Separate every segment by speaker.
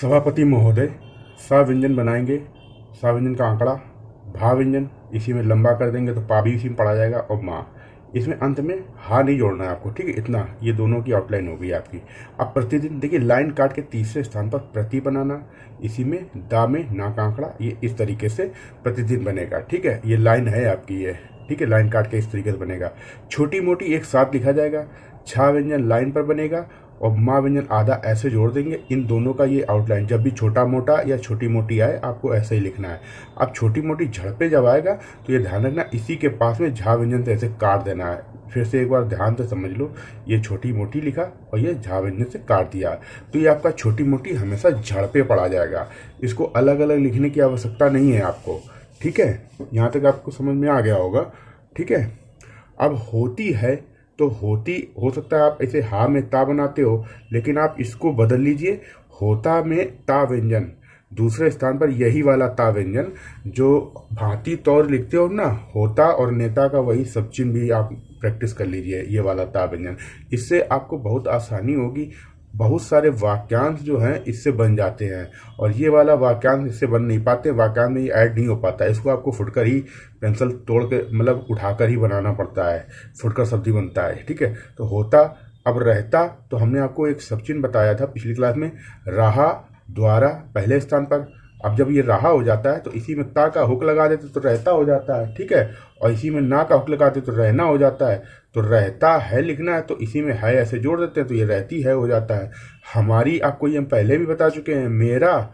Speaker 1: सभापति महोदय सा व्यंजन बनाएंगे, सा व्यंजन का आंकड़ा, भा व्यंजन इसी में लंबा कर देंगे तो पा भी इसी में पढ़ा जाएगा, और माँ इसमें अंत में हा नहीं जोड़ना है आपको। ठीक है, इतना ये दोनों की आउटलाइन हो गई आपकी। अब प्रतिदिन देखिए, लाइन काट के तीसरे स्थान पर प्रति बनाना, इसी में दा में ना का आंकड़ा, ये इस तरीके से प्रतिदिन बनेगा। ठीक है, ये लाइन है आपकी ये। ठीक है, लाइन काट के इस तरीके से बनेगा। छोटी मोटी एक साथ लिखा जाएगा। छा व्यंजन लाइन पर बनेगा और माँ व्यंजन आधा ऐसे जोड़ देंगे। इन दोनों का ये आउटलाइन, जब भी छोटा मोटा या छोटी मोटी आए आपको ऐसे ही लिखना है। अब छोटी मोटी झड़पे जब आएगा तो ये ध्यान रखना, इसी के पास में झा व्यंजन से ऐसे काट देना है। फिर से एक बार ध्यान से समझ लो, ये छोटी मोटी लिखा और ये झा व्यंजन से काट दिया, तो ये आपका छोटी मोटी हमेशा झड़पे पढ़ा जाएगा। इसको अलग अलग लिखने की आवश्यकता नहीं है आपको। ठीक है, यहाँ तक आपको समझ में आ गया होगा। ठीक है, अब होती है तो होती हो सकता है आप इसे हा में ता बनाते हो, लेकिन आप इसको बदल लीजिए, होता में ता व्यंजन, दूसरे स्थान पर यही वाला ता व्यंजन जो भांति तौर लिखते हो ना, होता और नेता का वही सब चिन्ह भी आप प्रैक्टिस कर लीजिए, ये वाला ता व्यंजन। इससे आपको बहुत आसानी होगी। बहुत सारे वाक्यांश जो हैं इससे बन जाते हैं, और ये वाला वाक्यांश इससे बन नहीं पाते, वाक्यांश में ये ऐड नहीं हो पाता। इसको आपको फुटकर ही पेंसिल तोड़ के मतलब उठाकर ही बनाना पड़ता है, फुटकर शब्द बनता है। ठीक है, तो होता। अब रहता, तो हमने आपको एक सब चिन्ह बताया था पिछली क्लास में, रहा द्वारा पहले स्थान पर। अब जब ये रहा हो जाता है तो इसी में ता का हुक लगा देते तो रहता हो जाता है। ठीक है, और इसी में ना का हुक लगा देते तो रहना हो जाता है। तो रहता है लिखना है तो इसी में है ऐसे जोड़ देते हैं तो ये रहती है हो जाता है। हमारी आपको ये हम पहले भी बता चुके हैं, मेरा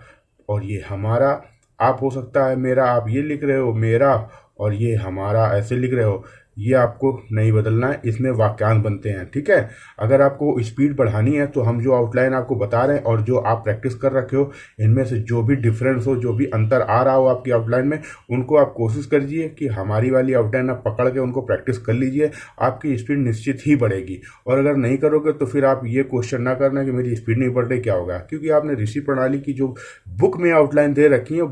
Speaker 1: और ये हमारा। आप हो सकता है मेरा आप ये लिख रहे हो मेरा, और ये हमारा ऐसे लिख रहे हो, ये आपको नहीं बदलना है, इसमें वाक्यांश बनते हैं। ठीक है, अगर आपको स्पीड बढ़ानी है तो हम जो आउटलाइन आपको बता रहे हैं और जो आप प्रैक्टिस कर रखे हो, इनमें से जो भी डिफरेंस हो, जो भी अंतर आ रहा हो आपकी आउटलाइन में, उनको आप कोशिश करिए कि हमारी वाली आउटलाइन आप पकड़ के उनको प्रैक्टिस कर लीजिए। आपकी स्पीड निश्चित ही बढ़ेगी। और अगर नहीं करोगे तो फिर आप ये क्वेश्चन ना करना कि मेरी स्पीड नहीं बढ़ रही, क्या होगा, क्योंकि आपने ऋषि प्रणाली की जो बुक में आउटलाइन दे रखी है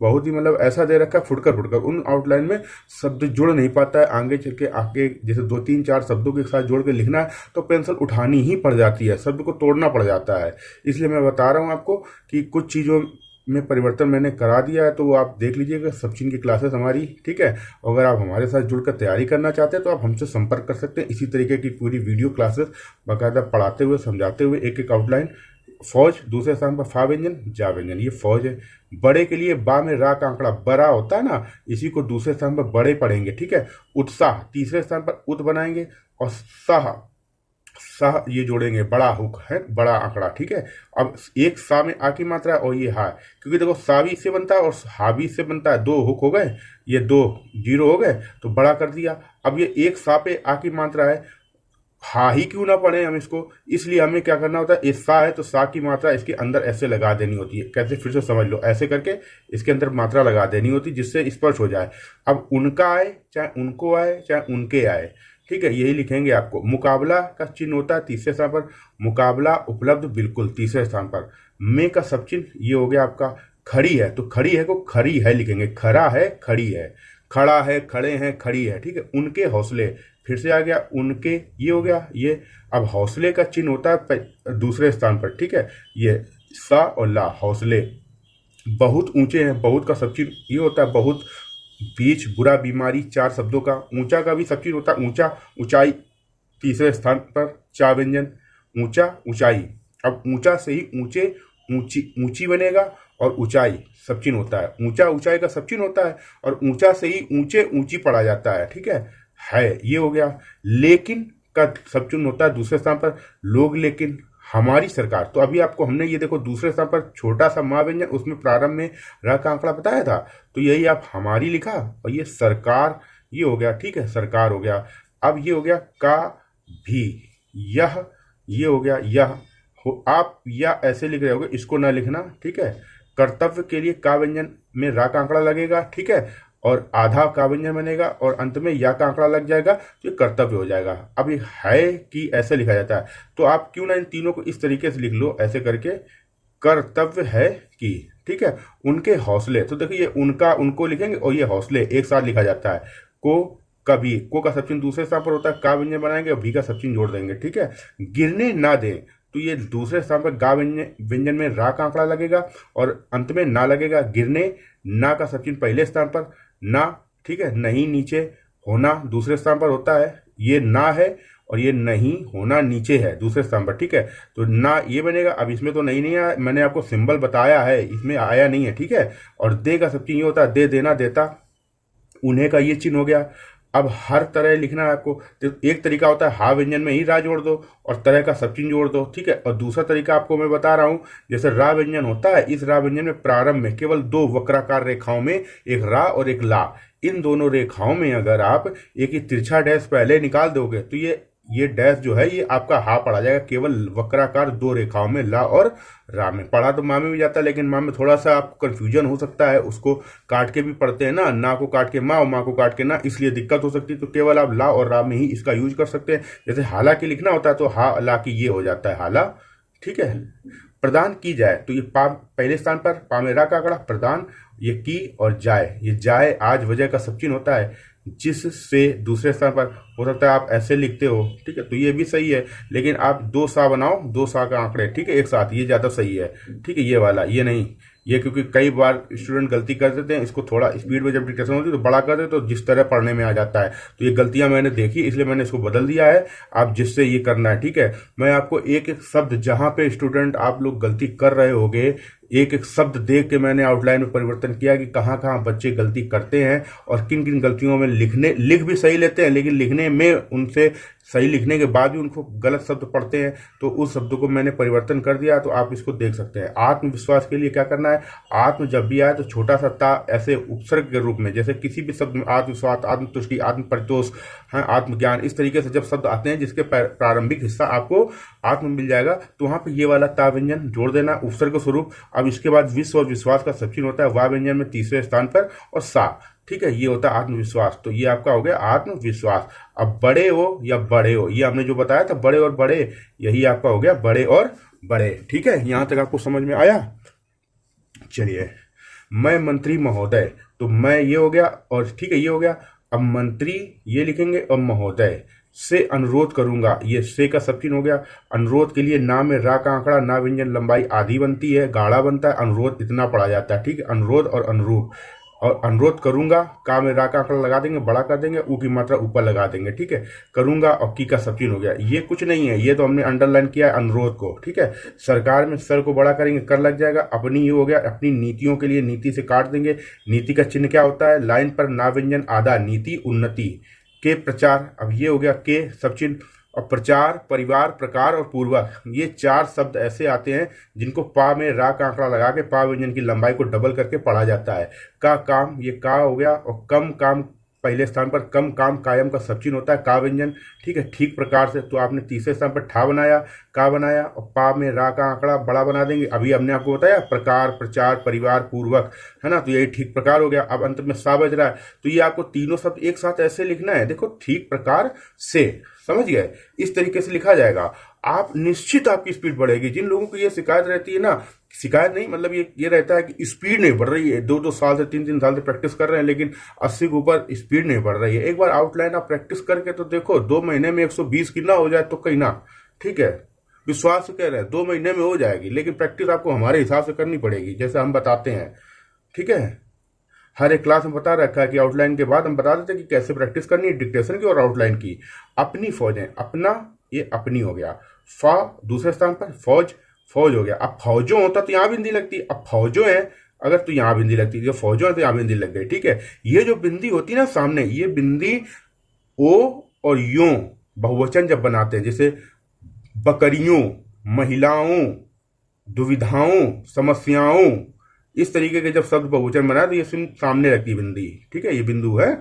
Speaker 1: बहुत ही मतलब ऐसा दे रखा है, फुटकर फुटकर उन आउटलाइन में शब्द जुड़ नहीं पाता है। आगे चल के आगे जैसे 2 3 4 शब्दों के साथ जोड़ के लिखना है तो पेंसिल उठानी ही पड़ जाती है, शब्द को तोड़ना पड़ जाता है। इसलिए मैं बता रहा हूँ आपको कि कुछ चीज़ों में परिवर्तन मैंने करा दिया है, तो वो आप देख लीजिएगा सब चीज़ की क्लासेस हमारी। ठीक है, अगर आप हमारे साथ जुड़कर तैयारी करना चाहते हैं तो आप हमसे संपर्क कर सकते हैं। इसी तरीके की पूरी वीडियो क्लासेस बाकायदा पढ़ाते हुए समझाते हुए एक एक आउटलाइन। फौज दूसरे स्थान पर फा व्यंजन जा व्यंजन, ये फौज है। बड़े के लिए बा में रा का आंकड़ा बड़ा होता है ना, इसी को दूसरे स्थान पर बड़े पढ़ेंगे। ठीक है, उत्साह तीसरे स्थान पर उत बनाएंगे, और साह साह ये जोड़ेंगे, बड़ा हुक है, बड़ा आंकड़ा। ठीक है, अब एक सा में आ की मात्रा और ये हा, क्योंकि देखो सा भी इससे बनता है और हा भी इससे बनता है, दो हुक हो गए, ये 2 जीरो हो गए तो बड़ा कर दिया। अब ये एक सा पे आ की मात्रा है, हा ही क्यों ना पढ़े हम इसको, इसलिए हमें क्या करना होता है, इस सा है तो सा की मात्रा इसके अंदर ऐसे लगा देनी होती है। कैसे, फिर से समझ लो, ऐसे करके इसके अंदर मात्रा लगा देनी होती है जिससे स्पर्श हो जाए। अब उनका आए चाहे उनको आए चाहे उनके आए, ठीक है, यही लिखेंगे आपको। मुकाबला का चिन्ह होता है तीसरे स्थान पर, मुकाबला उपलब्ध बिल्कुल तीसरे स्थान पर। में का सब चिन्ह ये हो गया आपका। खड़ी है तो खड़ी है को खड़ी है लिखेंगे, खरा है खड़ी है, खड़ा है खड़े हैं खड़ी है। ठीक है, उनके हौसले, फिर से आ गया उनके, ये हो गया ये। अब हौसले का चिन्ह होता है दूसरे स्थान पर। ठीक है, ये सा और ला, हौसले। बहुत ऊंचे हैं, बहुत का सब चिन्ह ये होता है बहुत। बीच बुरा बीमारी, 4 शब्दों का। ऊंचा का भी सब चिन्ह होता है ऊंचा, ऊंचाई तीसरे स्थान पर चा व्यंजन, ऊंचा ऊंचाई। अब ऊंचा से ही ऊंचे ऊंची ऊंची बनेगा, और ऊंचाई सब चिन्ह होता है, ऊंचा ऊंचाई का सब चिन्ह होता है, और ऊंचा से ही ऊंचे ऊंची पढ़ा जाता है। ठीक है, ये हो गया। लेकिन का सब चिन्ह होता है दूसरे स्थान पर, लोग लेकिन हमारी सरकार। तो अभी आपको हमने ये देखो दूसरे स्थान पर छोटा सा माँ व्यंजन, उसमें प्रारंभ में र का आंकड़ा बताया था, तो यही आप हमारी लिखा, और ये सरकार ये हो गया। ठीक है, सरकार हो गया। अब ये हो गया का भी, यह ये हो गया, यह हो। आप या ऐसे लिख रहे होगे, इसको ना लिखना। ठीक है, कर्तव्य के लिए का व्यंजन में रा का आंकड़ा लगेगा। ठीक है, और आधा का व्यंजन बनेगा और अंत में या का आंकड़ा लग जाएगा तो ये कर्तव्य हो जाएगा। अब ये है कि ऐसे लिखा जाता है, तो आप क्यों ना इन तीनों को इस तरीके से लिख लो, ऐसे करके, कर्तव्य है कि। ठीक है, उनके हौसले, तो देखिए ये उनका उनको लिखेंगे और ये हौसले एक साथ लिखा जाता है। को कभी, को का सब चिन्ह दूसरे स्थान पर होता है, का व्यंजन बनाएंगे और भी का सब चिन्ह जोड़ देंगे। ठीक है, गिरने ना दें, तो ये दूसरे स्थान पर गा व्यंजन में रा का आंकड़ा लगेगा और अंत में ना लगेगा। गिरने, ना का सब चिन्ह पहले स्थान पर, ना, ठीक है, नहीं नीचे, होना दूसरे स्थान पर होता है, ये ना है और ये नहीं, होना नीचे है दूसरे स्थान पर, ठीक है। तो ना ये बनेगा। अब इसमें तो नहीं आया, मैंने आपको सिंबल बताया है, इसमें आया नहीं है, ठीक है। और दे का सब चिन्ह ये होता है, दे, देना, देता, उन्हें का ये चिन्ह हो गया। अब हर तरह लिखना है आपको, तो एक तरीका होता है हा व्यंजन में ही रा जोड़ दो और तरह का सब चिन्ह जोड़ दो, ठीक है। और दूसरा तरीका आपको मैं बता रहा हूं, जैसे रा व्यंजन होता है, इस रा व्यंजन में प्रारंभ में केवल दो वक्राकार रेखाओं में, एक रा और एक ला, इन दोनों रेखाओं में अगर आप एक ही तिरछा डैश पहले निकाल दोगे तो ये डैश जो है ये आपका हा पड़ा जाएगा, केवल वक्राकार दो रेखाओं में, ला और रा में। पढ़ा तो माँ में भी जाता है, लेकिन माँ में थोड़ा सा आपको कंफ्यूजन हो सकता है, उसको काट के भी पढ़ते हैं ना को काट के माँ और माँ को काट के ना, इसलिए दिक्कत हो सकती है। तो केवल आप ला और रा में ही इसका यूज कर सकते हैं। जैसे हालांकि लिखना होता है तो हा ला की ये हो जाता है हाला, ठीक है। प्रदान की जाए तो ये पा पहले स्थान पर, पा में रा का आंकड़ा, प्रदान, ये की और जाए, ये जाए आज वजह का सब चिन्ह होता है, जिससे दूसरे स्थान पर हो सकता है आप ऐसे लिखते हो, ठीक है, तो ये भी सही है। लेकिन आप दो सा बनाओ, दो सा का आंकड़े, ठीक है, एक साथ, ये ज्यादा सही है, ठीक है, ये वाला, ये नहीं, ये क्योंकि कई बार स्टूडेंट गलती कर देते हैं, इसको थोड़ा स्पीड में जब डिक्टेशन होती है तो बड़ा कर देते तो जिस तरह पढ़ने में आ जाता है। तो ये गलतियां मैंने देखी, इसलिए मैंने इसको बदल दिया है। आप जिससे ये करना है, ठीक है। मैं आपको एक एक शब्द, जहां पे स्टूडेंट आप लोग गलती कर रहे होगे, एक एक शब्द देख के मैंने आउटलाइन में परिवर्तन किया कि कहाँ कहाँ बच्चे गलती करते हैं और किन किन गलतियों में लिख भी सही लेते हैं, लेकिन लिखने में उनसे सही लिखने के बाद भी उनको गलत शब्द पढ़ते हैं, तो उस शब्द को मैंने परिवर्तन कर दिया। तो आप इसको देख सकते हैं। आत्मविश्वास के लिए क्या करना है, आत्म जब भी आए तो छोटा सा ता ऐसे उपसर्ग के रूप में, जैसे किसी भी शब्द में आत्मविश्वास, आत्मतुष्टि, आत्म परितोष, आत्मज्ञान, इस तरीके से जब शब्द आते हैं जिसके प्रारंभिक हिस्सा आपको आत्म मिल जाएगा, तो वहां पे ये वाला ता व्यंजन जोड़ देना उपसर्ग स्वरूप। अब इसके बाद विश्व और विश्वास का सब चिन्ह होता है वा व्यंजन में तीसरे स्थान पर और सा, ठीक है, ये होता है आत्मविश्वास। तो ये आपका हो गया आत्मविश्वास। अब बड़े हो या बड़े हो, ये हमने जो बताया था बड़े और बड़े, यही आपका हो गया बड़े और बड़े, ठीक है। यहां तक आपको समझ में आया। चलिए, मैं मंत्री महोदय, तो मैं ये हो गया और ठीक है ये हो गया। अब मंत्री ये लिखेंगे और महोदय से अनुरोध करूंगा, ये से का सब चिन्ह हो गया। अनुरोध के लिए ना में रा का आंकड़ा, ना व्यंजन लंबाई आधी बनती है, गाढ़ा बनता है, अनुरोध इतना पढ़ा जाता है, ठीक है। अनुरोध और अनुरूप, और अनुरोध करूंगा, का में रा का आंकड़ा लगा देंगे, बड़ा कर देंगे, ऊ की मात्रा ऊपर लगा देंगे, ठीक है। करूंगा और की का सब चिन्ह हो गया। ये कुछ नहीं है, ये तो हमने अंडरलाइन किया है अनुरोध को, ठीक है। सरकार में सर को बड़ा करेंगे, कर लग जाएगा। अपनी ये हो गया, अपनी नीतियों के लिए नीति से काट देंगे। नीति का चिन्ह क्या होता है, लाइन पर ना व्यंजन आधा, नीति उन्नति के प्रचार। अब ये हो गया के सब चिन्ह, और प्रचार, परिवार, प्रकार और पूर्वक, ये चार शब्द ऐसे आते हैं जिनको पा में रा का आंकड़ा लगा के पा व्यंजन की लंबाई को डबल करके पढ़ा जाता है। का काम, ये का हो गया, और कम काम पहले स्थान पर, कम काम कायम का सब चिन्ह होता है का व्यंजन, ठीक है। ठीक प्रकार से, तो आपने तीसरे स्थान पर ठा बनाया, का बनाया, और पा में रा का आंकड़ा बड़ा बना देंगे। अभी हमने आपको बताया प्रकार, प्रचार, परिवार, पूर्वक, है ना, तो यही ठीक प्रकार हो गया। अब अंत में सा बज रहा है, तो ये आपको तीनों शब्द एक साथ ऐसे लिखना है, देखो, ठीक प्रकार से, समझ गए, इस तरीके से लिखा जाएगा। आप निश्चित आपकी स्पीड बढ़ेगी। जिन लोगों को ये शिकायत रहती है ना, शिकायत नहीं मतलब ये रहता है कि स्पीड नहीं बढ़ रही है, 2-2 साल से 3-3 साल से प्रैक्टिस कर रहे हैं लेकिन 80 के ऊपर स्पीड नहीं बढ़ रही है, एक बार आउटलाइन आप प्रैक्टिस करके तो देखो, 2 महीने में 120 की ना हो जाए तो कहीं ना, ठीक है। विश्वास से कह रहे हैं 2 महीने में हो जाएगी, लेकिन प्रैक्टिस आपको हमारे हिसाब से करनी पड़ेगी, जैसे हम बताते हैं, ठीक है। हर एक क्लास में बता रखा है कि आउटलाइन के बाद हम बता देते हैं कि कैसे प्रैक्टिस करनी है, डिक्टेशन की और आउटलाइन की। अपनी फौजें, अपना ये अपनी हो गया, फा दूसरे स्थान पर, फौज, फौज हो गया। अब फौजों होता तो यहां बिंदी लगती, अब फौजों है अगर तो यहां बिंदी लगती, जो फौजों है तो यहां बिंदी लग गई, ठीक है। ये जो बिंदी होती है ना सामने, ये बिंदी ओ और यो बहुवचन जब बनाते हैं, जैसे बकरियों, महिलाओं, दुविधाओं, समस्याओं, इस तरीके के जब शब्द बहुवचन बनाए तो ये सामने लगती है बिंदी, ठीक है, ये बिंदु है।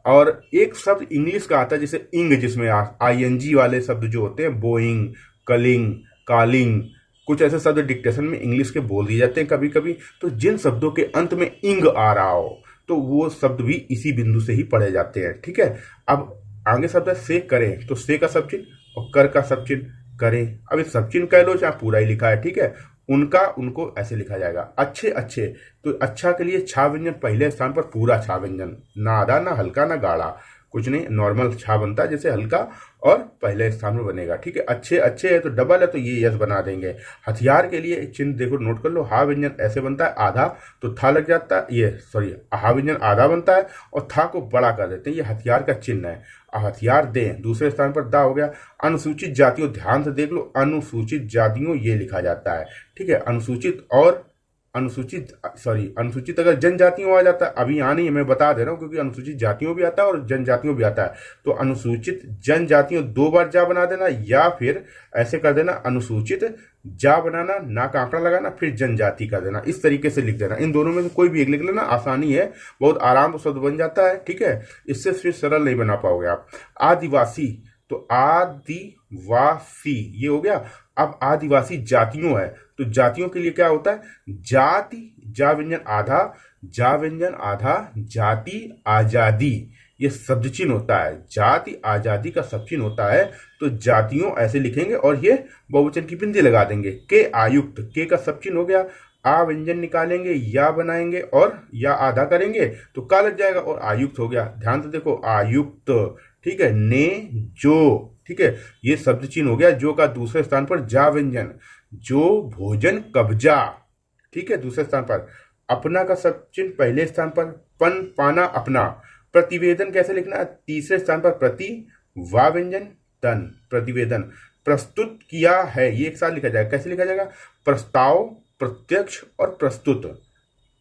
Speaker 1: और एक शब्द इंग्लिश का आता है जैसे इंग, जिसमें आईएनजी वाले शब्द जो होते हैं, बोइंग, कलिंग, कालिंग, कुछ ऐसे शब्द डिक्टेशन में इंग्लिश के बोल दिए जाते हैं कभी कभी। तो जिन शब्दों के अंत में इंग आ रहा हो तो वो शब्द भी इसी बिंदु से ही पढ़े जाते हैं, ठीक है। अब आगे शब्द है से करें, तो से का सब चिन्ह और कर का सब चिन्ह, करें। अब इस सब चिन्ह कह लो चाहे पूरा ही लिखा है, ठीक है। उनका, उनको ऐसे लिखा जाएगा। अच्छे, अच्छे, तो अच्छा के लिए छा व्यंजन पहले स्थान पर, पूरा छा व्यंजन, ना आधा, ना हल्का, ना गाढ़ा। कुछ नहीं, नॉर्मल छा बनता है जैसे हल्का, और पहले स्थान में बनेगा। ठीक है, अच्छे अच्छे है तो डबल है तो ये यस बना देंगे। हथियार के लिए चिन्ह देखो, नोट कर लो, हा व्यंजन ऐसे बनता है आधा, तो था लग जाता है, ये सॉरी हा व्यंजन आधा बनता है और था को बड़ा कर देते हैं, ये हथियार का चिन्ह है। हथियार दें, दूसरे स्थान पर दा हो गया। अनुसूचित जातियों, ध्यान से देख लो, अनुसूचित जातियों ये लिखा जाता है। ठीक है, अनुसूचित और अनुसूचित अगर जनजातियों आ जाता है, अभी यहाँ नहीं है, मैं बता दे रहा हूँ, क्योंकि अनुसूचित जातियों भी आता है और जनजातियों भी आता है। तो अनुसूचित जनजातियों 2 बार जा बना देना, या फिर ऐसे कर देना, अनुसूचित जा बनाना, ना का आंकड़ा लगाना, फिर जनजाति कर देना, इस तरीके से लिख देना। इन दोनों में से कोई भी एक लिख लेना, आसानी है, बहुत आराम से शब्द बन जाता है। ठीक है, इससे फिर सरल नहीं बना पाओगे आप। आदिवासी, तो आदिवासी ये हो गया। अब आदिवासी जातियों है, तो जातियों के लिए क्या होता है, जाति, जा व्यंजन आधा, जा व्यंजन आधा, जाति आजादी, ये शब्द चिन्ह होता है। जाति आजादी का शब्द चिन्ह होता है, तो जातियों ऐसे लिखेंगे और ये बहुवचन की बिंदी लगा देंगे। के आयुक्त, के का शब्द चिन्ह हो गया, आ व्यंजन निकालेंगे, या बनाएंगे और या आधा करेंगे तो का लग जाएगा और आयुक्त हो गया। ध्यान से देखो, आयुक्त। ठीक है, ने जो, ठीक है, ये शब्द चिन्ह हो गया। जो का दूसरे स्थान पर जा व्यंजन, जो भोजन कब्जा। ठीक है, दूसरे स्थान पर। अपना का शब्द चिन्ह पहले स्थान पर, पन पाना अपना। प्रतिवेदन कैसे लिखना है, तीसरे स्थान पर प्रति, वा व्यंजन तन, प्रतिवेदन। प्रस्तुत किया है, ये एक साथ लिखा जाएगा, कैसे लिखा जाएगा, प्रस्ताव, प्रत्यक्ष और प्रस्तुत।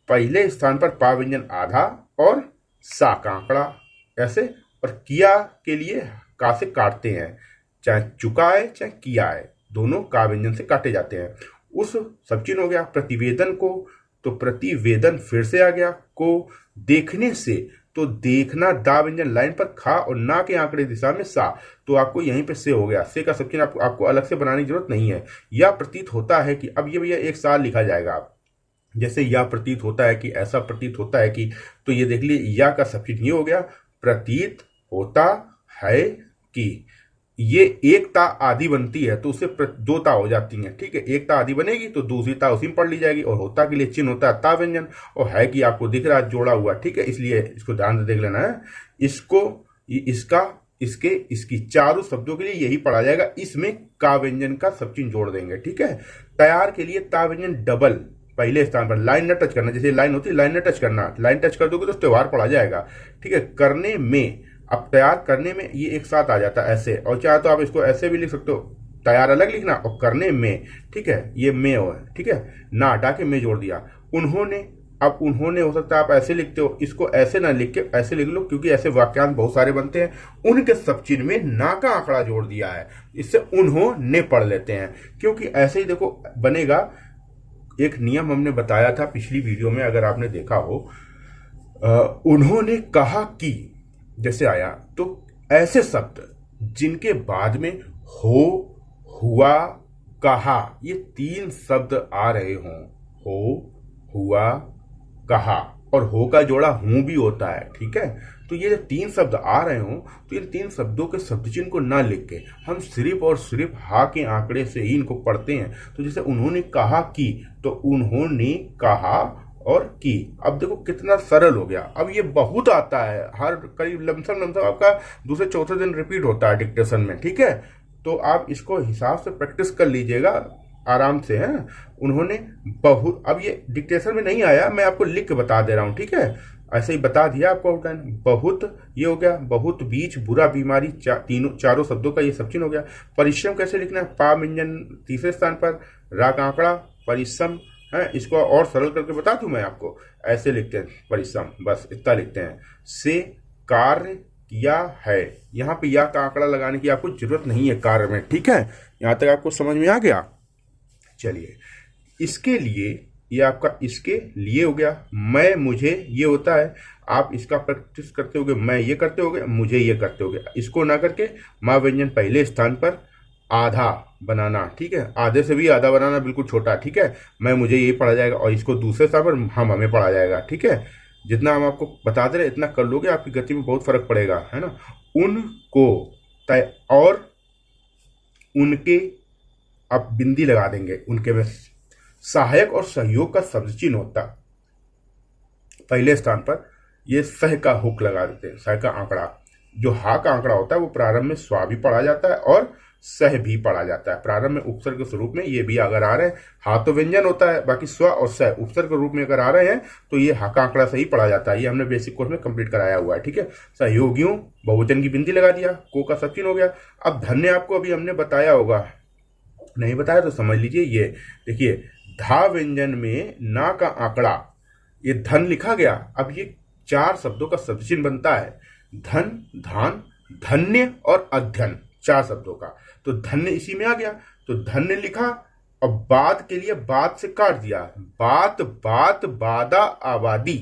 Speaker 1: पहले स्थान पर पा व्यंजन आधा और सा का आंकड़ा ऐसे, और किया के लिए का से काटते हैं, चाहे चुका है चाहे किया है, दोनों का व्यंजन से काटे जाते हैं। उस सब चिन्ह हो गया। प्रतिवेदन को, तो प्रतिवेदन फिर से आ गया। को देखने से, तो देखना, दा व्यंजन लाइन पर, खा और ना के आंकड़े दिशा में सा, तो आपको यहीं पे से हो गया। से का सब चिन्ह आपको अलग से बनाने की जरूरत नहीं है। या प्रतीत होता है कि, अब ये भैया एक साल लिखा जाएगा, जैसे या प्रतीत होता है कि, ऐसा प्रतीत होता है कि, तो ये देख लिए या का सब चिन्ह ये हो गया। प्रतीत होता है कि, ये एक ता आदि बनती है तो उससे 2 ता हो जाती हैं। ठीक है, एक ता आदि बनेगी तो दूसरी ता उसी में पढ़ ली जाएगी। और होता के लिए चिन्ह होता है ता व्यंजन, और है कि आपको दिख रहा है जोड़ा हुआ। ठीक है, इसलिए इसको ध्यान से देख लेना है। इसको, इसका, इसके, इसकी, चारों शब्दों के लिए यही पढ़ा जाएगा। इसमें का व्यंजन का सब चिन्ह जोड़ देंगे। ठीक है, तैयार के लिए ता व्यंजन डबल पहले स्थान पर, लाइन न टच करना, जैसे लाइन होती है लाइन न टच करना, लाइन टच कर दोगे तो त्योहार पढ़ा जाएगा। ठीक है, करने में, अब तैयार करने में ये एक साथ आ जाता है ऐसे, और चाहे तो आप इसको ऐसे भी लिख सकते हो, तैयार अलग लिखना और करने में। ठीक है, ये में हो, ठीक है, ना हटा के में जोड़ दिया। उन्होंने, अब उन्होंने हो सकता है आप ऐसे लिखते हो, इसको ऐसे ना लिख के ऐसे लिख लो, क्योंकि ऐसे वाक्यांश बहुत सारे बनते हैं। उनके सब चिन्ह में ना का आंकड़ा जोड़ दिया है, इससे उन्होंने पढ़ लेते हैं, क्योंकि ऐसे ही देखो बनेगा। एक नियम हमने बताया था पिछली वीडियो में, अगर आपने देखा हो, उन्होंने कहा कि जैसे आया, तो ऐसे शब्द जिनके बाद में हो, हुआ, कहा, ये 3 शब्द आ रहे हों, हो, हुआ, कहा, और हो का जोड़ा हूं भी होता है। ठीक है, तो ये जब 3 शब्द आ रहे हों, तो इन 3 शब्दों के शब्द चिन्ह को ना लिख के हम सिर्फ और सिर्फ हा के आंकड़े से ही इनको पढ़ते हैं। तो जैसे उन्होंने कहा कि, तो उन्होंने कहा और की। अब देखो कितना सरल हो गया। अब ये बहुत आता है, हर करीब लमसम आपका दूसरे चौथे दिन रिपीट होता है डिक्टेशन में। ठीक है, तो आप इसको हिसाब से प्रैक्टिस कर लीजिएगा आराम से, है। उन्होंने बहुत, अब ये डिक्टेशन में नहीं आया, मैं आपको लिख के बता दे रहा हूँ। ठीक है, ऐसे ही बता दिया आपको आउटलाइन। बहुत ये हो गया, बहुत, बीच, बुरा, बीमारी, चारों शब्दों का ये सब चिन्ह हो गया। परिश्रम कैसे लिखना है, पा व्यंजन तीसरे स्थान पर, रा का आंकड़ा, परिश्रम है। इसको और सरल करके बता दूं मैं आपको, ऐसे लिखते हैं परिश्रम, बस इतना लिखते हैं। से कार्य किया है, यहाँ पे या का आंकड़ा लगाने की आपको जरूरत नहीं है कार्य में। ठीक है, यहाँ तक आपको समझ में आ गया। चलिए, इसके लिए, ये आपका इसके लिए हो गया। मैं, मुझे, ये होता है, आप इसका प्रैक्टिस करते होगे, मैं ये करते होगे, मुझे ये करते होगे। इसको ना करके माँ व्यंजन पहले स्थान पर, आधा बनाना। ठीक है, आधे से भी आधा बनाना बिल्कुल छोटा। ठीक है, मैं, मुझे यही पढ़ा जाएगा, और इसको दूसरे स्थान पर हम, हमें पढ़ा जाएगा। ठीक है, जितना हम आपको बता दे रहे इतना कर लोगे, आपकी गति में बहुत फर्क पड़ेगा, है ना। उनको तय और उनके, आप बिंदी लगा देंगे उनके में। सहायक और सहयोग का शब्द चिन्ह होता पहले स्थान पर, ये सह का हुक लगा देते हैं, सह का आंकड़ा। जो हा का आंकड़ा होता है वो प्रारंभ में स्वा भी पढ़ा जाता है और सह भी पढ़ा जाता है। प्रारंभ में उपसर्ग के स्वरूप में ये भी अगर आ रहे हैं, हा तो व्यंजन होता है, बाकी स्व और सह उपसर्ग के रूप में अगर आ रहे हैं तो ये हा का आंकड़ा सही पढ़ा जाता है। ये हमने बेसिक कोर्स में कंप्लीट कराया हुआ है, ठीक है। सहयोगियों बहुवचन की बिंदी लगा दिया, को का सब चिन्ह हो गया। अब धन्य आपको अभी हमने बताया होगा, नहीं बताया तो समझ लीजिए। ये देखिए धा व्यंजन में ना का आंकड़ा, ये धन लिखा गया। अब ये 4 शब्दों का शब्द चिन्ह बनता है, धन, धान, धन्य और अध्ययन, 4 शब्दों का। तो धन्य इसी में आ गया, तो धन्य लिखा और बाद के लिए बाद से काट दिया, बात, बात, बाधा, आबादी,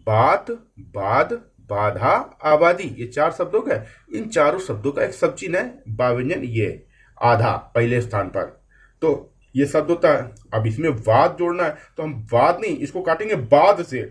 Speaker 1: बात, बाद, बाधा, आबादी, ये 4 शब्दों का है। इन चारों शब्दों का एक सब चिन्ह है बा व्यंजन, ये आधा पहले स्थान पर, तो ये शब्द होता है। अब इसमें वाद जोड़ना है तो हम वाद नहीं, इसको काटेंगे बाद से,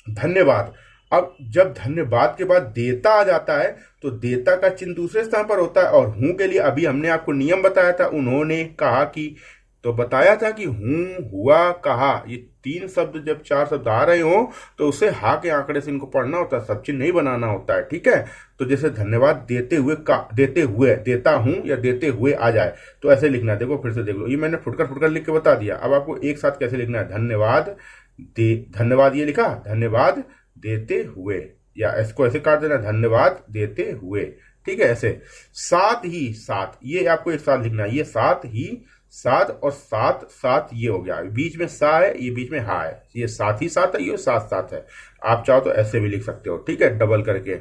Speaker 1: धन्यवाद। अब जब धन्यवाद के बाद देता आ जाता है तो देता का चिन्ह दूसरे स्थान पर होता है। और हूं के लिए अभी हमने आपको नियम बताया था, उन्होंने, कहा कि, तो बताया था कि हूं, हुआ, कहा, ये 3 शब्द जब 4 शब्द आ रहे हो तो उसे हा के आंकड़े से इनको पढ़ना होता है, सब चिन्ह नहीं बनाना होता है, ठीक है। तो जैसे धन्यवाद देते हुए का, देते हुए, देता हूं या देते हुए आ जाए तो ऐसे लिखना है। देखो फिर से देख लो, ये मैंने फुटकर फुटकर लिख के बता दिया। अब आपको एक साथ कैसे लिखना है, धन्यवाद धन्यवाद ये लिखा, धन्यवाद देते हुए, या इसको ऐसे काट देना, धन्यवाद देते हुए, ठीक है। ऐसे साथ ही साथ, ये आपको एक साथ लिखना है, ये साथ ही साथ और साथ साथ ये हो गया, बीच में सा है, ये बीच में हा है, ये साथ ही साथ है, ये साथ साथ है। आप चाहो तो ऐसे भी लिख सकते हो, ठीक है, डबल करके।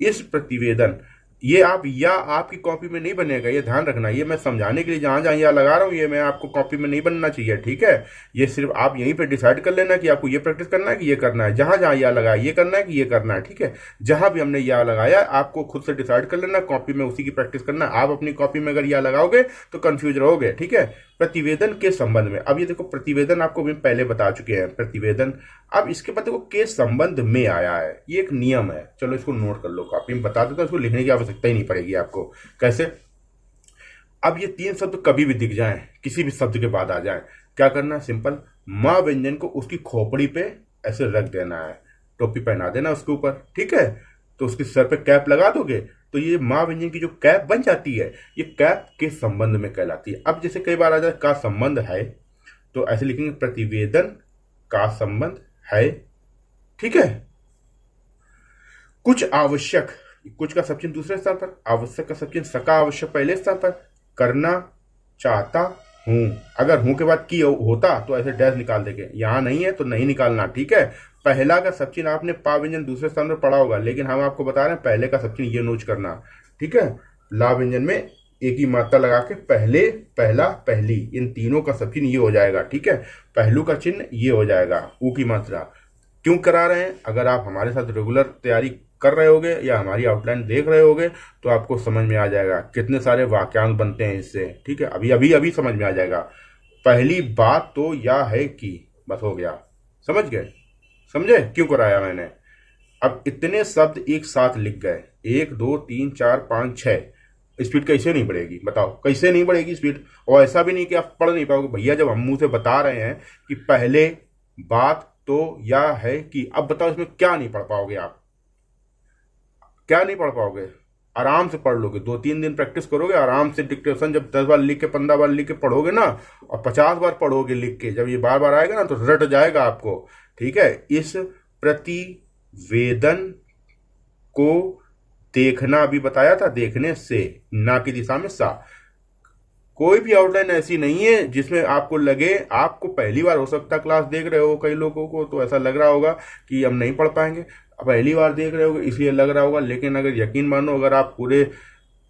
Speaker 1: इस प्रतिवेदन, ये आप या आपकी कॉपी में नहीं बनेगा, ये ध्यान रखना। ये मैं समझाने के लिए जहां जहां या लगा रहा हूं, ये मैं आपको कॉपी में नहीं बनना चाहिए, ठीक है। ये सिर्फ आप यहीं पे डिसाइड कर लेना कि आपको ये प्रैक्टिस करना है कि ये करना है। जहां जहां या लगाया ये करना है कि ये करना है, ठीक है। जहां भी हमने या लगाया आपको खुद से डिसाइड कर लेना, कॉपी में उसी की प्रैक्टिस करना। आप अपनी कॉपी में अगर या लगाओगे तो कंफ्यूज रहोगे, ठीक है। प्रतिवेदन के संबंध में, अब ये देखो प्रतिवेदन आपको भी पहले बता चुके हैं, प्रतिवेदन। अब इसके बाद देखो के संबंध में आया है, ये एक नियम है। चलो इसको नोट कर लो, कॉपी में बता देता हूं, इसको लिखने की आवश्यकता ही नहीं पड़ेगी आपको। कैसे, अब ये 3 शब्द कभी भी दिख जाएं, किसी भी शब्द के बाद आ जाएं, क्या करना है, सिंपल, मां व्यंजन को उसकी खोपड़ी पे ऐसे रख देना है, टोपी पहना देना उसके ऊपर, ठीक है। तो उसके सर पे कैप लगा दोगे तो ये मां व्यंजन की जो कैप बन जाती है, ये कैप के संबंध में कहलाती है। अब जैसे कई बार आ जाए का संबंध है, तो ऐसे लिखेंगे प्रतिवेदन का संबंध है, ठीक है। कुछ आवश्यक, कुछ का सब चिन्ह दूसरे स्थान पर, आवश्यक का सब चिन्ह सका आवश्यक पहले स्थान पर, करना चाहता हूं, अगर हूं के बाद की होता तो ऐसे डैश निकाल देंगे, यहां नहीं है तो नहीं निकालना, ठीक है। पहला का सब चिन्ह आपने पा व्यंजन दूसरे स्थान पर पढ़ा होगा, लेकिन हम आपको बता रहे हैं पहले का सब चिन्ह ये नोट करना, ठीक है। ला व्यंजन में एक ही मात्रा लगा के पहले, पहला, पहली, इन तीनों का सब चिन्ह ये हो जाएगा, ठीक है। पहलू का चिन्ह ये हो जाएगा, ऊ की मात्रा। क्यों करा रहे हैं, अगर आप हमारे साथ रेगुलर तैयारी कर रहे होगे या हमारी आउटलाइन देख रहे होगे तो आपको समझ में आ जाएगा कितने सारे वाक्यांश बनते हैं इससे, ठीक है। अभी अभी अभी समझ में आ जाएगा। पहली बात तो या है कि, बस हो गया, समझ गए, समझे क्यों कराया मैंने। अब इतने शब्द एक साथ लिख गए, 1 2 3 4 5 6, स्पीड कैसे नहीं बढ़ेगी बताओ, कैसे नहीं बढ़ेगी स्पीड। और ऐसा भी नहीं कि आप पढ़ नहीं पाओगे भैया, जब हम मुंह से बता रहे हैं कि पहले बात तो या है कि, अब बताओ इसमें क्या नहीं पढ़ पाओगे आप, क्या नहीं पढ़ पाओगे। आराम से पढ़ लोगे, 2-3 दिन प्रैक्टिस करोगे आराम से। डिक्टेशन जब 10 बार लिख के 15 बार लिख के पढ़ोगे ना, और 50 बार पढ़ोगे लिख के, जब ये बार बार आएगा ना तो रट जाएगा आपको, ठीक है। इस प्रतिवेदन को देखना अभी बताया था, देखने से, ना की दिशा में सा। कोई भी आउटलाइन ऐसी नहीं है जिसमें आपको लगे, आपको पहली बार हो सकता क्लास देख रहे हो, कई लोगों को तो ऐसा लग रहा होगा कि हम नहीं पढ़ पाएंगे, पहली बार देख रहे होगे इसलिए लग रहा होगा। लेकिन अगर यकीन मानो, अगर आप पूरे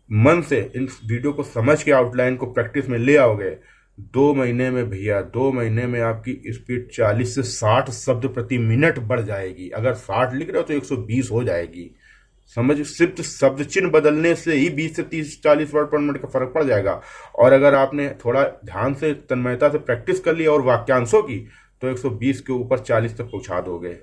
Speaker 1: मन से इन वीडियो को समझ के आउटलाइन को प्रैक्टिस में ले आओगे, 2 महीने में भैया, 2 महीने में आपकी स्पीड 40 से 60 शब्द प्रति मिनट बढ़ जाएगी। अगर 60 लिख रहे हो तो 120 हो जाएगी, समझ। सिर्फ शब्द चिन्ह बदलने से ही 20 से 30-40 वर्ड पर मिनट का फर्क पड़ जाएगा। और अगर आपने थोड़ा ध्यान से, तन्मयता से प्रैक्टिस कर लिया और वाक्यांशों की, तो 120 के ऊपर 40 तक पहुंचा दोगे।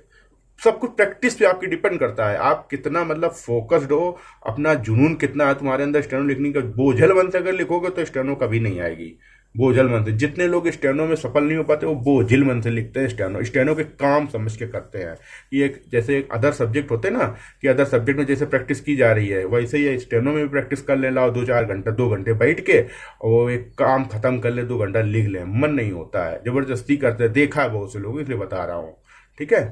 Speaker 1: सब कुछ प्रैक्टिस पे आपकी डिपेंड करता है, आप कितना मतलब फोकस्ड हो, अपना जुनून कितना है तुम्हारे अंदर। स्टेनो लिखने का बोझल बन से अगर लिखोगे तो स्टेनो कभी नहीं आएगी, बोझल मन से। जितने लोग स्टेनो में सफल नहीं हो पाते वो बोझिल मन से लिखते हैं स्टेनो, स्टेनो के काम समझ के करते हैं। ये एक जैसे एक अदर सब्जेक्ट होते हैं ना, कि अदर सब्जेक्ट में जैसे प्रैक्टिस की जा रही है, वैसे ही स्टेनो में भी प्रैक्टिस कर ले, लाओ 2-4 घंटे 2 घंटे बैठ के और वो एक काम खत्म कर ले, 2 घंटा लिख ले। मन नहीं होता है, जबरदस्ती करते हैं, देखा है बहुत से लोग, इसलिए बता रहा हूँ। ठीक है,